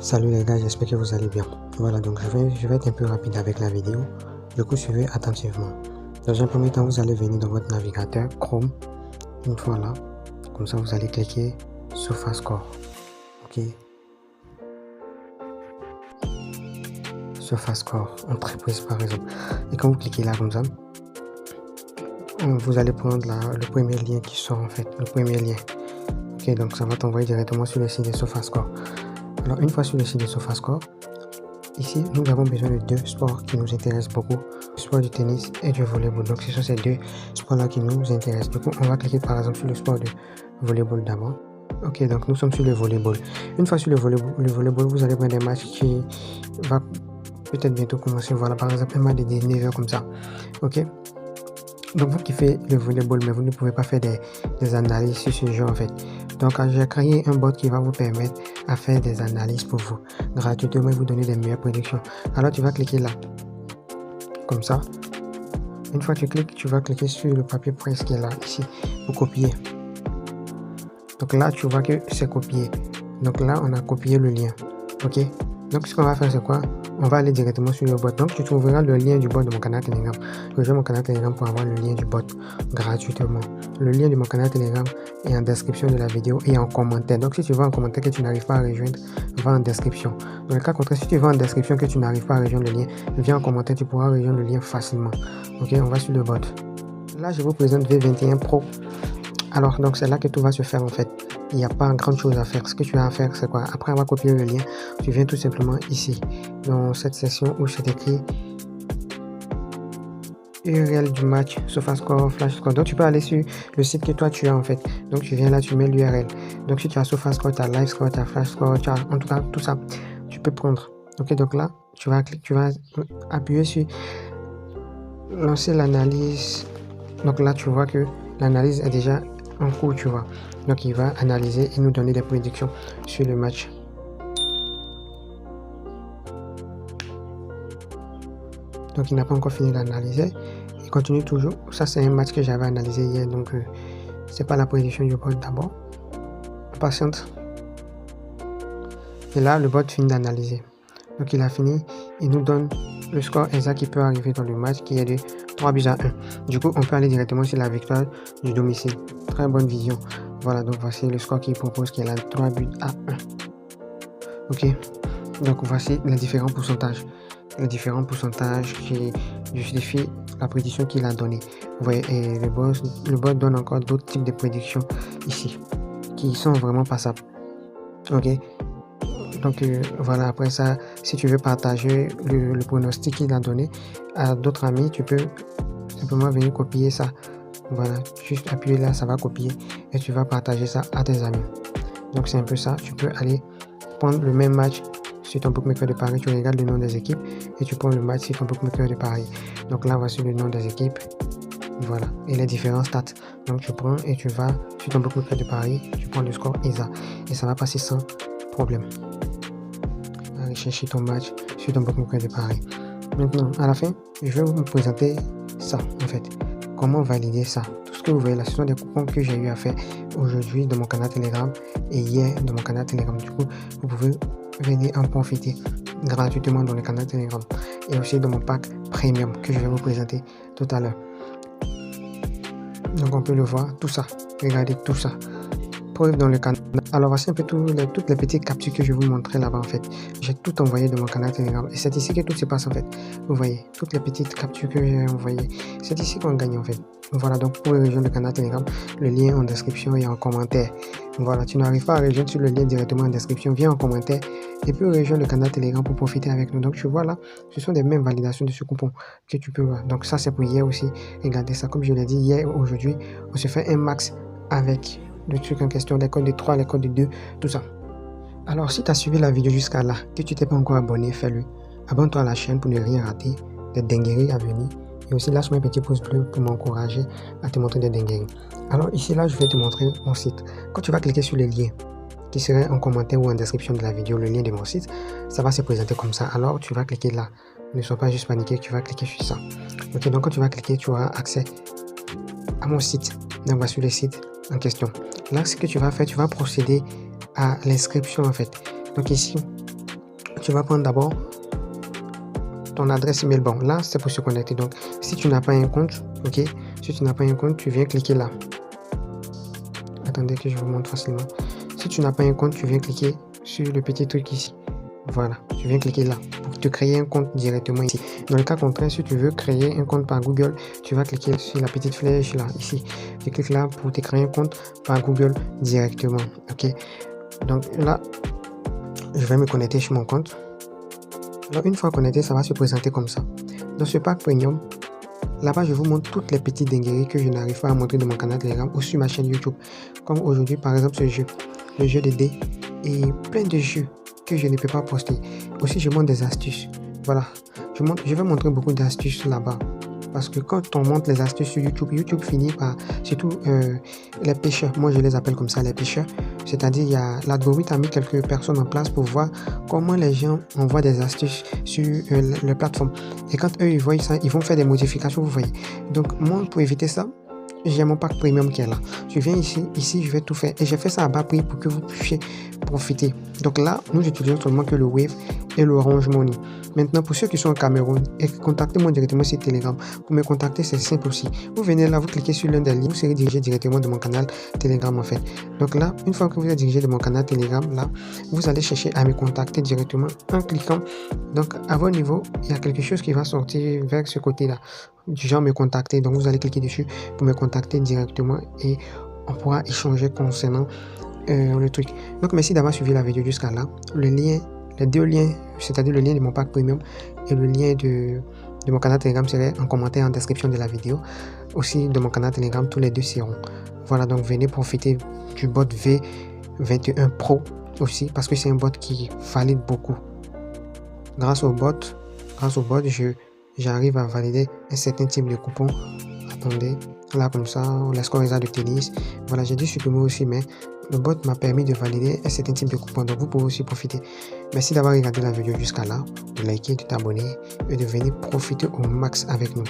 Salut les gars, j'espère que vous allez bien. Voilà, donc je vais être un peu rapide avec la vidéo. Du coup, suivez attentivement. Dans un premier temps, vous allez venir dans votre navigateur Chrome. Une fois là, comme ça, vous allez cliquer sur SofaScore. Ok. SofaScore, entreprise par exemple. Et quand vous cliquez là comme ça, vous allez prendre le premier lien qui sort en fait, le premier lien. Ok, donc ça va t'envoyer directement sur le site de SofaScore. Alors, une fois sur le site de SofaScore, ici, nous avons besoin de deux sports qui nous intéressent beaucoup, le sport du tennis et du volleyball. Donc, ce sont ces deux sports-là qui nous intéressent. Du coup, on va cliquer par exemple sur le sport de volleyball d'abord. Ok, donc nous sommes sur le volleyball. Une fois sur le volleyball, vous allez prendre des matchs qui va peut-être bientôt commencer. Voilà, par exemple, un match de 19h comme ça. Ok. Donc, vous qui faites le volleyball, mais vous ne pouvez pas faire des analyses sur ce jeu en fait. Donc, j'ai créé un bot qui va vous permettre à faire des analyses pour vous gratuitement et vous donner des meilleures prédictions. Alors, tu vas cliquer là, comme ça. Une fois que tu cliques, tu vas cliquer sur le papier presse qui est là, ici, pour copier. Donc là, tu vois que c'est copié. Donc là, on a copié le lien. Ok. Donc, ce qu'on va faire, c'est quoi? On va aller directement sur le bot. Donc, tu trouveras le lien du bot de mon canal Telegram. Rejoins mon canal Telegram pour avoir le lien du bot gratuitement. Le lien de mon canal Telegram est en description de la vidéo et en commentaire. Donc, si tu vois en commentaire que tu n'arrives pas à rejoindre, va en description. Dans le cas contraire, si tu vas en description que tu n'arrives pas à rejoindre le lien, viens en commentaire, tu pourras rejoindre le lien facilement. Ok, on va sur le bot. Là, je vous présente V21 Pro. Alors, donc, c'est là que tout va se faire en fait. Il n'y a pas grand chose à faire. Ce que tu as à faire, c'est quoi? Après avoir copié le lien, tu viens tout simplement ici, dans cette section où c'est écrit URL du match, SofaScore, FlashScore. Donc, tu peux aller sur le site que toi tu as en fait. Donc, tu viens là, tu mets l'URL. Donc, si tu as SofaScore, tu as LiveScore, tu as FlashScore, tu as en tout cas tout ça, tu peux prendre. Ok, donc là, tu vas appuyer sur lancer l'analyse. Donc là, tu vois que l'analyse est déjà en cours, tu vois. Donc, il va analyser et nous donner des prédictions sur le match. Donc, il n'a pas encore fini d'analyser. Il continue toujours. Ça, c'est un match que j'avais analysé hier. Donc, c'est pas la prédiction du bot d'abord. On patiente. Et là, le bot finit d'analyser. Donc, il a fini. Il nous donne le score exact qui peut arriver dans le match qui est de 3-1. Du coup, on peut aller directement sur la victoire du domicile. Très bonne vision. Voilà, donc voici le score qu'il propose qui est là, 3-1. Ok, donc voici les différents pourcentages. Les différents pourcentages qui justifient la prédiction qu'il a donnée. Vous voyez, et le bot donne encore d'autres types de prédictions ici qui sont vraiment passables. Ok, donc voilà, après ça, si tu veux partager le pronostic qu'il a donné à d'autres amis, tu peux simplement venir copier ça. Voilà, juste appuyer là, ça va copier et tu vas partager ça à tes amis. Donc c'est un peu ça, tu peux aller prendre le même match sur ton bookmaker de Paris, tu regardes le nom des équipes et tu prends le match sur ton bookmaker de Paris. Donc là, voici le nom des équipes, voilà, et les différents stats. Donc tu prends et tu vas sur ton bookmaker de Paris, tu prends le score ESA et ça va passer sans problème. Allez chercher ton match sur ton bookmaker de Paris. Maintenant, à la fin, je vais vous présenter ça en fait. Comment valider ça? Tout ce que vous voyez là, ce sont des coupons que j'ai eu à faire aujourd'hui dans mon canal Telegram et hier dans mon canal Telegram. Du coup, vous pouvez venir en profiter gratuitement dans le canal Telegram et aussi dans mon pack premium que je vais vous présenter tout à l'heure. Donc on peut le voir, tout ça. Regardez tout ça. Preuve dans le canal. Alors voici un peu toutes les petites captures que je vais vous montrer là-bas en fait. J'ai tout envoyé dans mon canal Telegram et c'est ici que tout se passe en fait. Vous voyez, toutes les petites captures que j'ai envoyées. C'est ici qu'on gagne en fait. Voilà, donc pour rejoindre le canal Telegram, le lien en description et en commentaire. Voilà, tu n'arrives pas à rejoindre sur le lien directement en description, viens en commentaire et puis rejoindre le canal Telegram pour profiter avec nous. Donc tu vois là, ce sont des mêmes validations de ce coupon que tu peux voir. Donc ça c'est pour hier aussi. Regardez ça, comme je l'ai dit hier, aujourd'hui, on se fait un max avec le truc en question, les codes de 3, les codes de 2, tout ça. Alors si tu as suivi la vidéo jusqu'à là, que tu t'es pas encore abonné, fais-le. Abonne-toi à la chaîne pour ne rien rater, des dingueries à venir. Et aussi lâche-moi un petit pouce bleu pour m'encourager à te montrer des dingueries. Alors ici là, je vais te montrer mon site. Quand tu vas cliquer sur le lien qui serait en commentaire ou en description de la vidéo, le lien de mon site, ça va se présenter comme ça. Alors tu vas cliquer là. Ne sois pas juste paniqué, tu vas cliquer sur ça. Ok, donc quand tu vas cliquer, tu auras accès à mon site. Donc voici le site en question. Là, ce que tu vas faire, tu vas procéder à l'inscription en fait. Donc ici, tu vas prendre d'abord ton adresse email. Bon, là, c'est pour se connecter. Donc, si tu n'as pas un compte, ok, si tu n'as pas un compte, tu viens cliquer là. Attendez que je vous montre facilement. Si tu n'as pas un compte, tu viens cliquer sur le petit truc ici. Voilà, tu viens cliquer là pour te créer un compte directement ici. Dans le cas contraire, si tu veux créer un compte par Google, tu vas cliquer sur la petite flèche là, ici. Tu cliques là pour te créer un compte par Google directement. Ok, donc là, je vais me connecter sur mon compte. Alors, une fois connecté, ça va se présenter comme ça. Dans ce pack premium, là-bas, je vous montre toutes les petites dingueries que je n'arrive pas à montrer de mon canal Telegram ou sur ma chaîne YouTube. Comme aujourd'hui, par exemple, ce jeu, le jeu de dés et plein de jeux que je ne peux pas poster. Aussi, je montre des astuces. Voilà, je vais montrer beaucoup d'astuces là-bas. Parce que quand on montre les astuces sur YouTube, YouTube finit par, surtout les pêcheurs, moi je les appelle comme ça les pêcheurs, c'est-à-dire l'algorithme a mis quelques personnes en place pour voir comment les gens envoient des astuces sur les plateformes. Et quand eux ils voient ça, ils vont faire des modifications, vous voyez. Donc moi pour éviter ça, j'ai mon pack premium qui est là. Je viens ici je vais tout faire. Et j'ai fait ça à bas prix pour que vous puissiez profiter. Donc là, nous utilisons seulement que le Wave et le Orange Money. Maintenant, pour ceux qui sont au Cameroun, contactez-moi directement sur Telegram. Pour me contacter, c'est simple aussi. Vous venez là, vous cliquez sur l'un des liens, vous serez dirigé directement de mon canal Telegram en fait. Donc là, une fois que vous êtes dirigé de mon canal Telegram, là, vous allez chercher à me contacter directement en cliquant. Donc à votre niveau, il y a quelque chose qui va sortir vers ce côté-là. Du genre me contacter. Donc vous allez cliquer dessus pour me contacter directement et on pourra échanger concernant le truc. Donc merci d'avoir suivi la vidéo jusqu'à là. Les deux liens, c'est-à-dire le lien de mon pack premium et le lien de mon canal Telegram serait en commentaire en description de la vidéo. Aussi de mon canal Telegram, tous les deux seront. Voilà, donc venez profiter du bot V21 Pro aussi parce que c'est un bot qui valide beaucoup. Grâce au bot, j'arrive à valider un certain type de coupon. Attendez, là comme ça, les scores de tennis. Voilà, j'ai dû supprimer aussi, mais le bot m'a permis de valider un certain type de coupon. Donc vous pouvez aussi profiter. Merci d'avoir regardé la vidéo jusqu'à là, de liker, de t'abonner et de venir profiter au max avec nous.